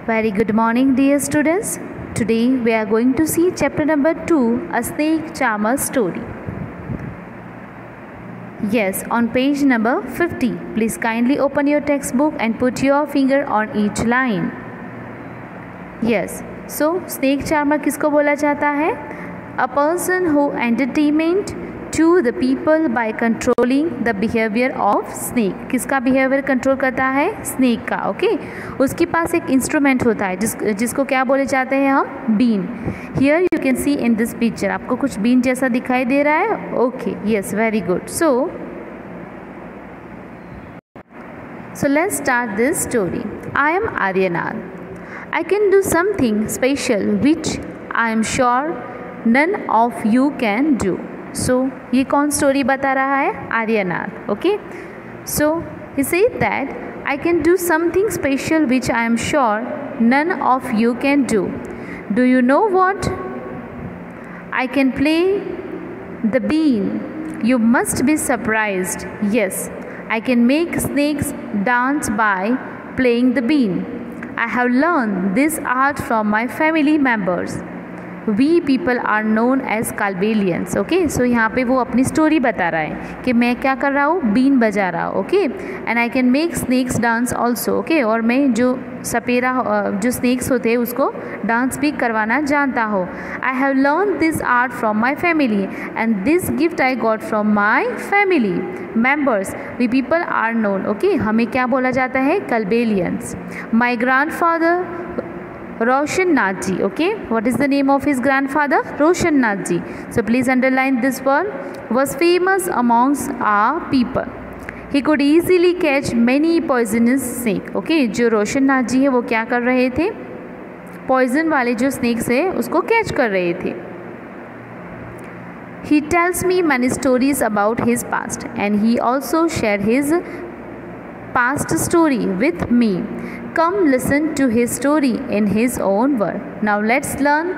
Very good morning, dear students. Today we are going to see chapter number 2, A Snake Charmer Story. Yes, on page number 50. Please kindly open your textbook and put your finger on each line. Yes, so snake charmer किसको बोला जाता है? A person who entertainment to the people by controlling the behavior of snake. किसका behavior control करता है? snake का. Okay उसके पास एक इंस्ट्रूमेंट होता है जिसको क्या बोले जाते हैं हम? Been. Here you can see in this picture. आपको कुछ बीन जैसा दिखाई दे रहा है? Okay yes, very good. So let's start this story. I am Aryanar. I can do something special which I am sure none of you can do. So ये कौन story बता रहा है? आर्यनार. Okay so he said that I can do something special which I am sure none of you can do. Do you know what? I can play the bean. You must be surprised. Yes, I can make snakes dance by playing the bean. I have learned this art from my family members. We people are known as Kalbelians. Okay so यहाँ पे वो अपनी story बता रहा है कि मैं क्या कर रहा हूँ? बीन बजा रहा हूँ. Okay and I can make snacks dance also. Okay और मैं जो सपेरा जो स्नैक्स होते हैं उसको डांस भी करवाना जानता हूँ. I have learn this art from my family and this gift I got from my family members. We people are known. Okay हमें क्या बोला जाता है? Kalbelians. My grandfather Roshan Nath ji. Okay, what is the name of his grandfather? Roshan Nath ji. So please underline this word. Was famous amongst our people. He could easily catch many poisonous snake. Okay, जो रोशन नाथ जी है वो क्या कर रहे थे? Poison वाले जो snacks है उसको कैच कर रहे थे. He tells me many stories about his past and he also shared his past story with me. Come listen to his story in his own word. Now let's learn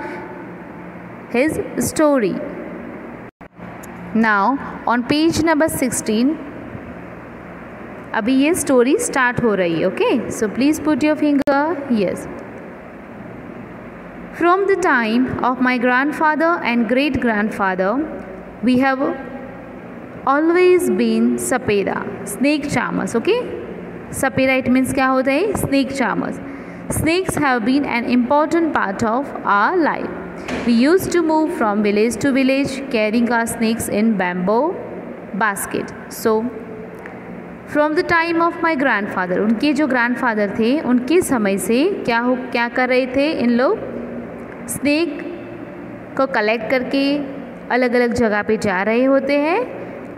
his story. Now on page number 16 अभी ये story start हो रही है. Okay so please put your finger. Yes. From the time of my grandfather and great grandfather we have always been sapera, snake charmers. Okay, sapera it means क्या होता है? snake charmers. Snakes have been an important part of our life. We used to move from village to village carrying our snakes in bamboo basket. So from the time of my grandfather, उनके जो grandfather थे उनके समय से क्या कर रहे थे इन लोग? स्नेक को कलेक्ट करके अलग अलग जगह पे जा रहे होते हैं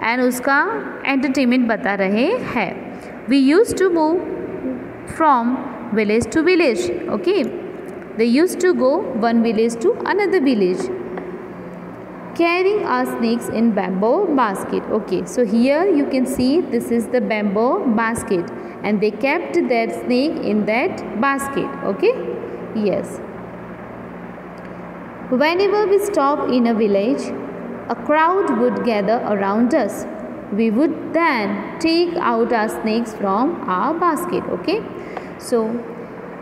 एंड उसका एंटरटेनमेंट बता रहे हैं. We use to move from village to village. Okay they use to go one village to another village carrying our snakes in bamboo basket. Okay so here you can see this is the bamboo basket and they kept that snake in that basket. Okay yes. Whenever we stop in a village, a crowd would gather around us. We would then take out our snakes from our basket. Okay? So,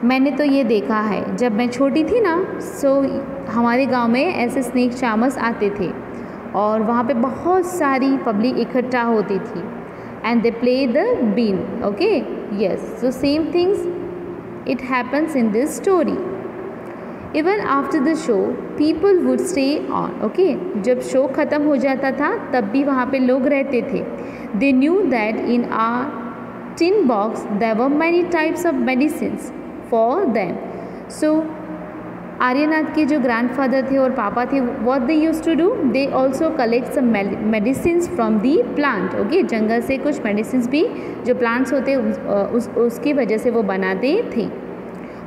मैंने तो ये देखा है जब मैं छोटी थी ना, हमारे गांव में ऐसे स्नेक चार्मर्स आते थे और वहाँ पे बहुत सारी पब्लिक इकट्ठा होती थी and they play the bean. Okay? Yes. So same things it happens in this story. Even after the show, people would stay on. Okay, जब शो ख़त्म हो जाता था तब भी वहाँ पे लोग रहते थे. They knew that in our tin box there were many types of medicines for them. So Aryanath के जो ग्रैंडफादर थे और पापा थे, what they used to do? They also collect some medicines from the plant. Okay, जंगल से कुछ medicines भी जो plants होते उसकी वजह से वो बनाते थे.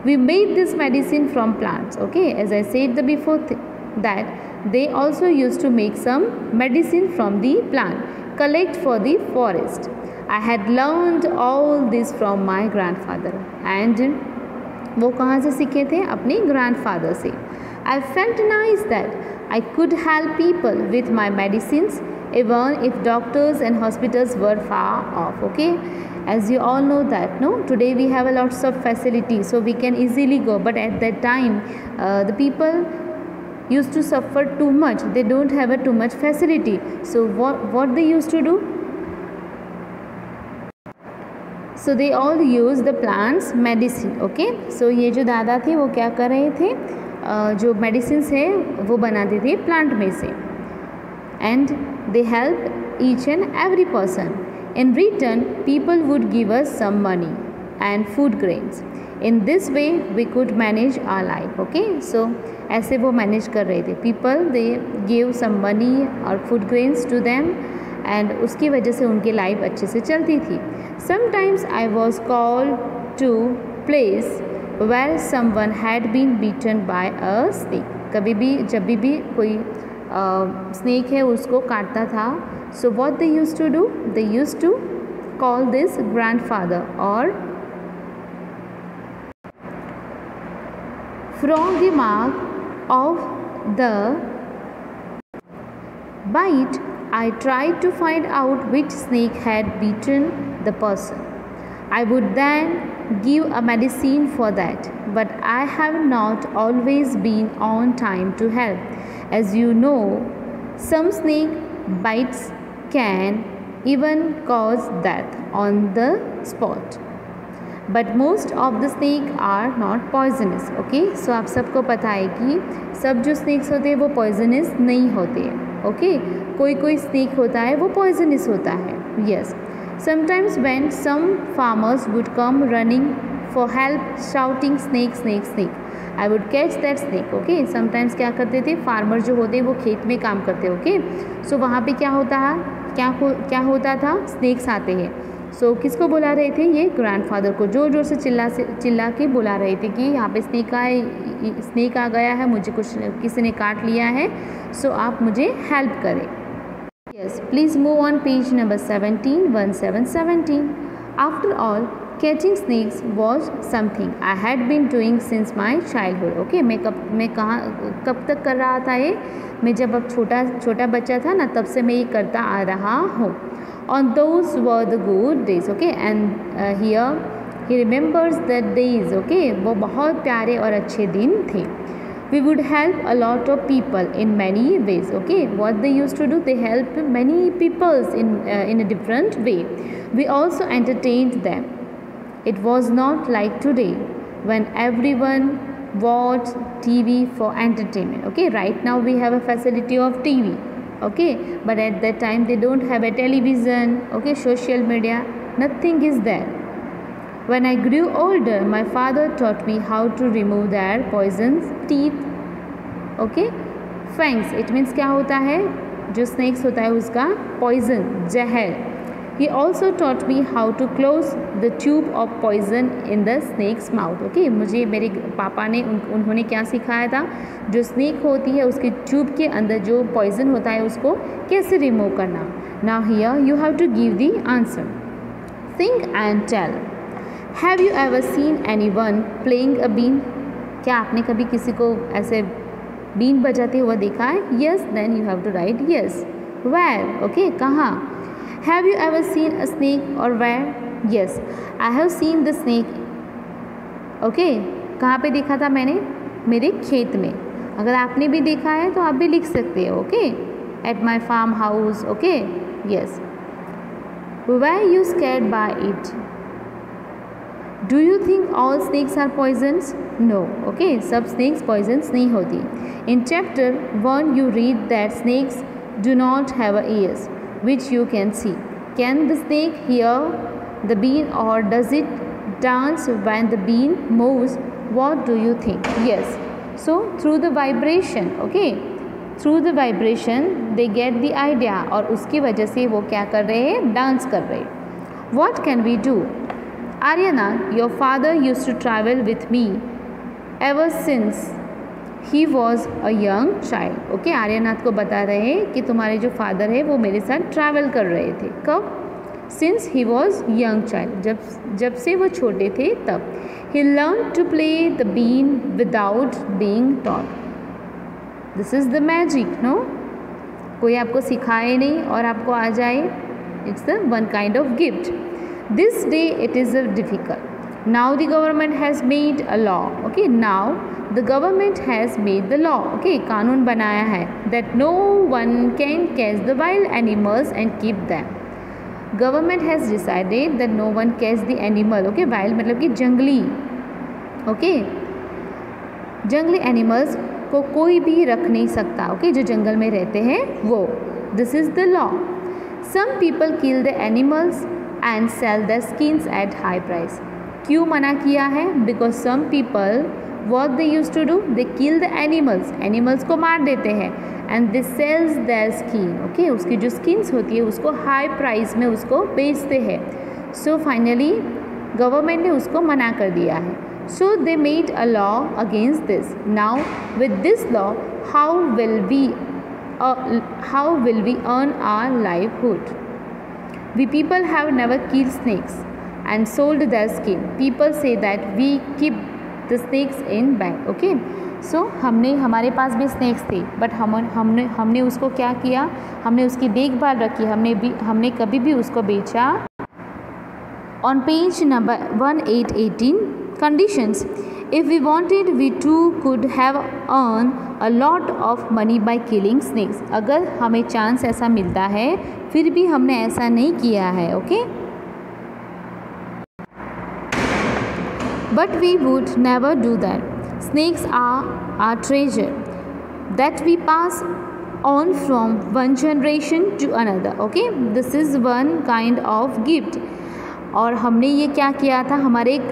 We made this medicine from plants. Okay, as I said before that they also used to make some medicine from the plant, collect for the forest. I had learned all this from my grandfather. And वो कहाँ से सीखे थे? अपने grandfather से. I felt nice that I could help people with my medicines even if doctors and hospitals were far off. Okay, as you all know that, no, today we have a lots of facilities, so we can easily go, but at that time the people used to suffer too much. They don't have a too much facility, so what they used to do? So they all use the plants medicine. Okay, so ये जो दादा थे वो क्या कर रहे थे, जो मेडिसिन्स है वो बनाते थे प्लांट में से, and they help each and every person. In return people would give us some money and food grains. In this way we could manage our life. Okay, so ऐसे वो मैनेज कर रहे थे. People they give some money और food grains to them, and उसकी वजह से उनकी लाइफ अच्छे से चलती थी. Sometimes I was called to place where someone had been beaten bye a snake. कभी भी जब भी कोई स्नेक है उसको काटता था, so what they used to do, they used to call this grandfather, और from the mark of the bite, I tried to find out which snake had bitten the person. I would then give a medicine for that, but I have not always been on time to help. As you know, some snake bites can even cause death on the spot. But most of the snake are not poisonous. Okay, so आप सबको पता है कि सब जो snakes होते हैं वो poisonous नहीं होते हैं. Okay, कोई कोई snake होता है वो poisonous होता है. Yes, sometimes when some farmers would come running for help shouting snake snake snake, I would catch that snake. Okay, sometimes क्या करते थे farmer जो होते हैं वो खेत में काम करते हैं. Okay, so वहाँ पे क्या होता है, क्या होता था, snakes आते हैं. सो किसको बुला रहे थे, ये ग्रैंडफादर को जोर जोर से चिल्ला के बुला रहे थे कि यहाँ पे स्नेक आ गया है, मुझे किसी ने काट लिया है, सो आप मुझे हेल्प करें. Yes, please move on page number 17. After all catching snakes was something I had been doing since my childhood. Okay, मैं कब तक कर रहा था ये, मैं जब अब छोटा बच्चा था ना तब से मैं ये करता आ रहा हूँ. On those were the good days. Okay, and here he remembers the days. Okay, वो बहुत प्यारे और अच्छे दिन थे. We would help a lot of people in many ways. Okay, what they used to do, they helped many people in a different way. We also entertained them. It was not like today when everyone watched TV for entertainment. Okay, right now we have a facility of TV. Okay, but at that time they don't have a television. Okay, social media, nothing is there. When I grew older, my father taught me how to remove their poisons teeth. Okay, fangs, it means क्या होता है, जो snakes होता है उसका poison, जहर. He also taught me how to close the tube of poison in the snake's mouth. Okay, मुझे मेरे पापा ने उन्होंने क्या सिखाया था, जो स्नेक होती है उसके ट्यूब के अंदर जो पॉइजन होता है उसको कैसे रिमूव करना. Now here you have to give the answer. Think and tell. Have you ever seen anyone playing a bean? क्या आपने कभी किसी को ऐसे बीन बजाते हुए देखा है? Yes, then you have to write yes. Where? Okay, कहाँ? Have you ever seen a snake or where? Yes, I have seen the snake. Okay, कहाँ पे देखा था मैंने? मेरे खेत में. अगर आपने भी देखा है तो आप भी लिख सकते हो. Okay, at my farm house. Okay, yes. Were you scared by it? Do you think all snakes are poisons? No. Okay, सब snakes poisons नहीं होती. In chapter 1 you read that snakes do not have ears which you can see. Can the snake hear the bean, or does it dance when the bean moves? What do you think? Yes. So through the vibration, okay, through the vibration they get the idea, और उसकी वजह से वो क्या कर रहे हैं, dance कर रहे हैं. What can we do? Aryana, your father used to travel with me ever since he was a young child. Okay, Aryanath को बता रहे हैं कि तुम्हारे जो फादर है वो मेरे साथ ट्रैवल कर रहे थे. कब? Since he was young child, जब से वो छोटे थे तब. He learned to play the bean without being taught. This is the magic, no? कोई आपको सिखाए नहीं और आपको आ जाए. It's the one kind of gift. This day it is difficult. Now the government has made a law. Okay, now the government has made the law. Okay, कानून बनाया है that no one can catch the wild animals and keep them. Government has decided that no one catch the animal. Okay, wild मतलब कि जंगली. Okay, जंगली animals को कोई भी रख नहीं सकता. ओके, जो जंगल में रहते हैं वो. This is the law. Some people kill the animals and sell the skins at high price. क्यों मना किया है? Because some people what they use to do, they kill the animals, animals को मार देते हैं and they sells their skin. Okay, उसकी जो स्किन्स होती है उसको हाई प्राइस में उसको बेचते हैं. सो फाइनली गवर्नमेंट ने उसको मना कर दिया है. So they made a law against this. Now with this law, how will we earn our livelihood? We people have never killed snakes and sold their skin. People say that we keep the snakes in bank. Okay, so हमारे पास भी snakes थे, but हमने उसको क्या किया? हमने उसकी देखभाल रखी. हमने कभी भी उसको बेचा. On page number 1818, conditions. If we wanted, we too could have earned a lot of money by killing snakes. अगर हमें चांस ऐसा मिलता है फिर भी हमने ऐसा नहीं किया है. Okay, but we would never do that. Snakes are our treasure that we pass on from one generation to another. Okay, this is one kind of gift. और हमने ये क्या किया था, हमारे एक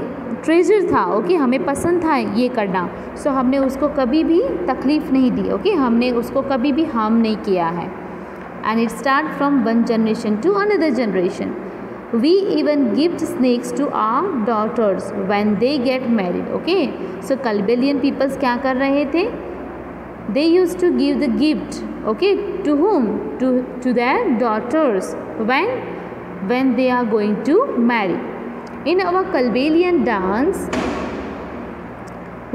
ट्रेजर था. ओके, हमें पसंद था ये करना. सो हमने उसको कभी भी तकलीफ़ नहीं दी. ओके, हमने उसको कभी भी हार्म नहीं किया है. And it start from one generation to another generation. We even gift snacks to our daughters when they get married. Okay, so Kalbelian peoples क्या कर रहे थे? They use to give the gift. Okay, to whom? to their daughters when they are going to marry. In our Kalbelian dance,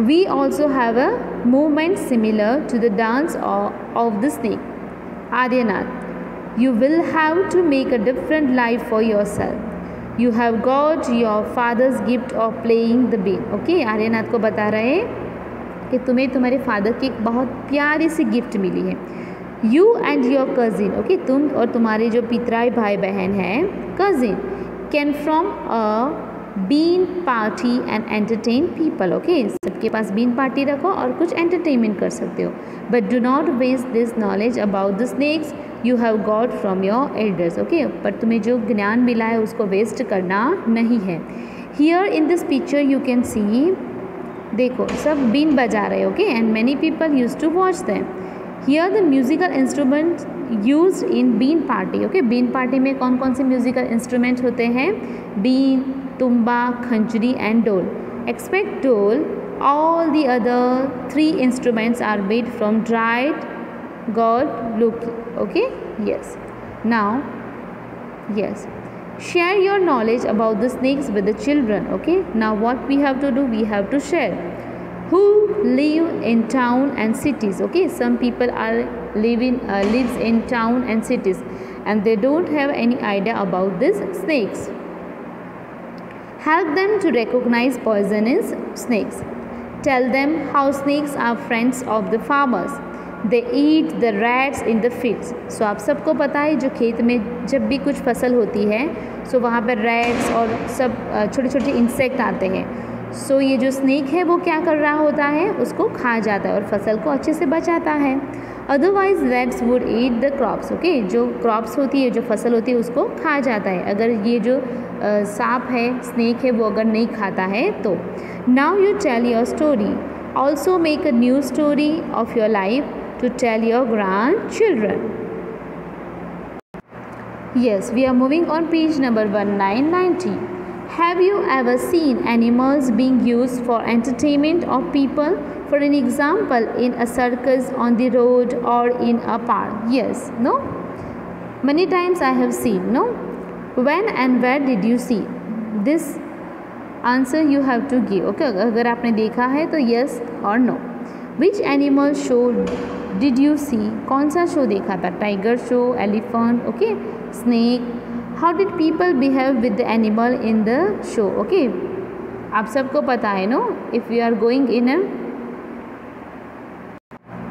we also have a movement similar to the dance of the snake. Aryanath, you will have to make a different life for yourself. You have got your father's gift of playing the bean. Okay, Aryanath को बता रहे हैं कि तुम्हें तुम्हारे father की एक बहुत प्यारी सी गिफ्ट मिली है. You and your cousin, okay, तुम और तुम्हारे जो पितराई भाई बहन हैं, cousin, can from a bean party and entertain people. Okay, सबके पास bean party रखो और कुछ entertainment कर सकते हो. But do not waste this knowledge about the snakes you have got from your elders. Okay, पर तुम्हें जो ज्ञान मिला है उसको वेस्ट करना नहीं है. Here in this picture you can see, देखो सब बीन बजा रहे हैं. Okay, and many people used to watch them. Here the musical instruments used in bean party. Okay, bean party में कौन कौन से musical instruments होते हैं? बीन, तुम्बा, खंजरी and ढोल. Except ढोल, all the other 3 instruments are made from dried god loki. Okay, yes. Now, yes, share your knowledge about the snakes with the children. Okay, now what we have to do? We have to share. Who live in town and cities? Okay, some people are lives in town and cities and they don't have any idea about these snakes. Help them to recognize poisonous snakes. Tell them how snakes are friends of the farmers. They eat the rats in the fields. So आप सबको पता है जो खेत में जब भी कुछ फसल होती है सो वहाँ पर रैट्स और सब छोटे छोटे इंसेक्ट आते हैं. सो ये जो स्नेक है वो क्या कर रहा होता है, उसको खा जाता है और फसल को अच्छे से बचाता है. Otherwise rats would eat the crops. Okay, जो क्रॉप्स होती है, जो फसल होती है उसको खा जाता है अगर ये जो सांप है, स्नेक है, वो अगर नहीं खाता है तो. Now you tell your story. Also make a new story of your life to tell your grandchildren. Yes, we are moving on page number 1990. Have you ever seen animals being used for entertainment of people? For an example, in a circus, on the road, or in a park? Yes, no? Many times I have seen, no? When and where did you see? This answer you have to give. Okay, अगर आपने देखा है तो yes or no. Which animal show did you see? कौन सा show देखा था? Tiger show, elephant, okay, snake, how did people behave with the animal in the show. Okay, आप सबको पता है no, if you are going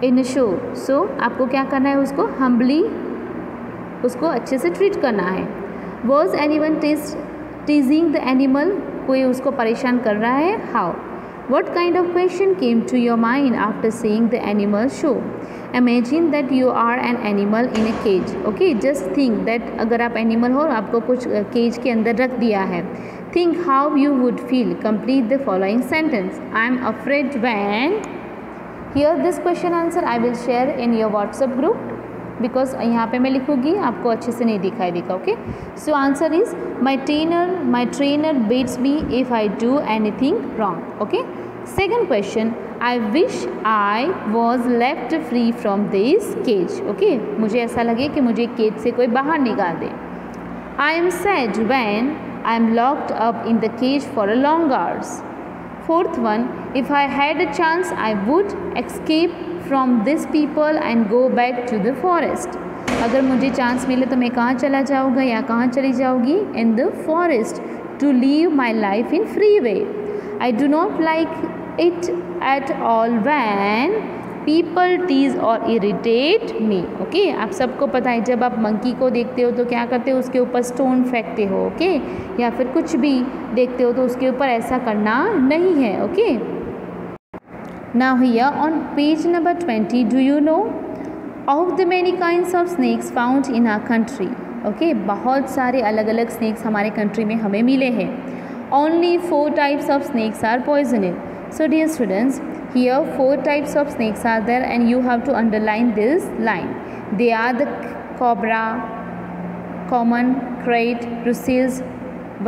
in a show, so आपको क्या करना है, उसको हम्बली, उसको अच्छे से ट्रीट करना है. वॉज एनीवन टीजिंग द एनिमल, कोई उसको परेशान कर रहा है. How. What kind of question came to your mind after seeing the animal show? Imagine that you are an animal in a cage. Okay, just think that अगर आप animal हो, आपको कुछ cage के अंदर रख दिया है. Think how you would feel. Complete the following sentence. I am afraid when. Here this question answer I will share in your WhatsApp group. Because यहाँ पे मैं लिखूँगी, आपको अच्छे से नहीं दिखाई देगा. Okay, so answer is my trainer beats me if I do anything wrong. Okay, second question, I wish I was left free from this cage. Okay, मुझे ऐसा लगे कि मुझे केज से कोई बाहर निकाल दे. I am sad when I am locked up in the cage for a long hours. Fourth one, if I had a chance I would escape from this people and go back to the forest. अगर मुझे chance मिले तो मैं कहाँ चला जाऊँगा या कहाँ चली जाऊँगी, in the forest, to live my life in free way. I do not like it at all when people tease or irritate me. Okay, आप सबको पता है जब आप मंकी को देखते हो तो क्या करते हो, उसके ऊपर स्टोन फेंकते हो. ओके, या फिर कुछ भी देखते हो तो उसके ऊपर ऐसा करना नहीं है. Okay, now here on page number 20, do you know of the many kinds of snakes found in our country? Okay, बहुत सारे अलग अलग snakes हमारे country में हमें मिले हैं. Only 4 types of snakes are poisonous. So dear students, here 4 types of snakes are there and you have to underline this line. They are the cobra, common, crate, brucellosis,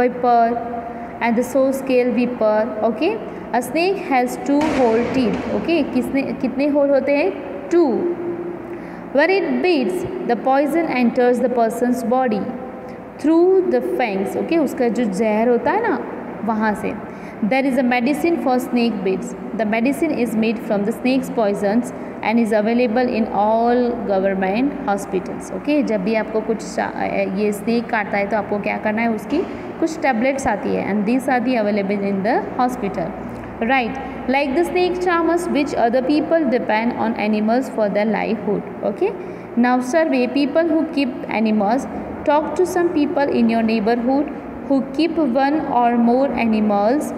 viper and the saw scale viper. Okay, a snake has 2 whole teeth. Okay, कितने whole होते हैं, 2. When it bites, the poison enters the person's body through the fangs. Okay, उसका जो जहर होता है ना, वहाँ से. There is a medicine for snake bites. The medicine is made from the snake's poisons and is available in all government hospitals. Okay, जब भी आपको कुछ ये snake काटता है तो आपको क्या करना है, उसकी कुछ tablets आती है and these are the available in the hospital. Right, like the snake charmers which other people depend on animals for their livelihood. Okay, now survey people who keep animals. Talk to some people in your neighborhood who keep 1 or more animals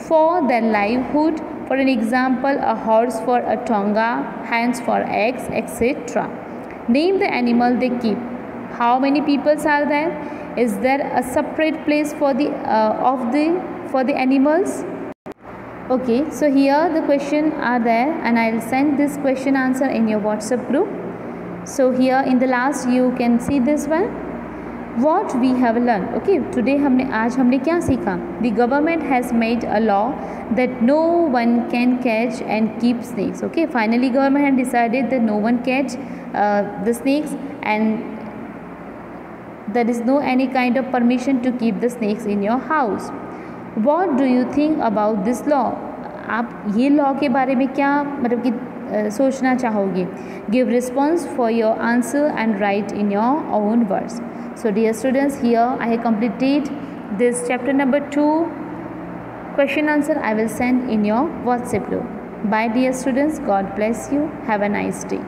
for their livelihood. For an example, a horse for a tonga, hens for eggs, etc. Name the animal they keep. How many people are there? Is there a separate place for the animals? Okay, so here the question are there and I will send this question answer in your WhatsApp group. So here in the last you can see this one. What we have learned. Okay, today आज हमने क्या सीखा? The government has made a law that no one can catch and keep snakes. Okay, finally government had decided that no one catch the snakes and there is no any kind of permission to keep the snakes in your house. What do you think about this law? आप ये law के बारे में क्या मतलब कि सोचना चाहोगे? Give response for your answer and write in your own words. So dear students, here I have completed this chapter number 2. Question answer I will send in your WhatsApp group. Bye dear students. God bless you. Have a nice day.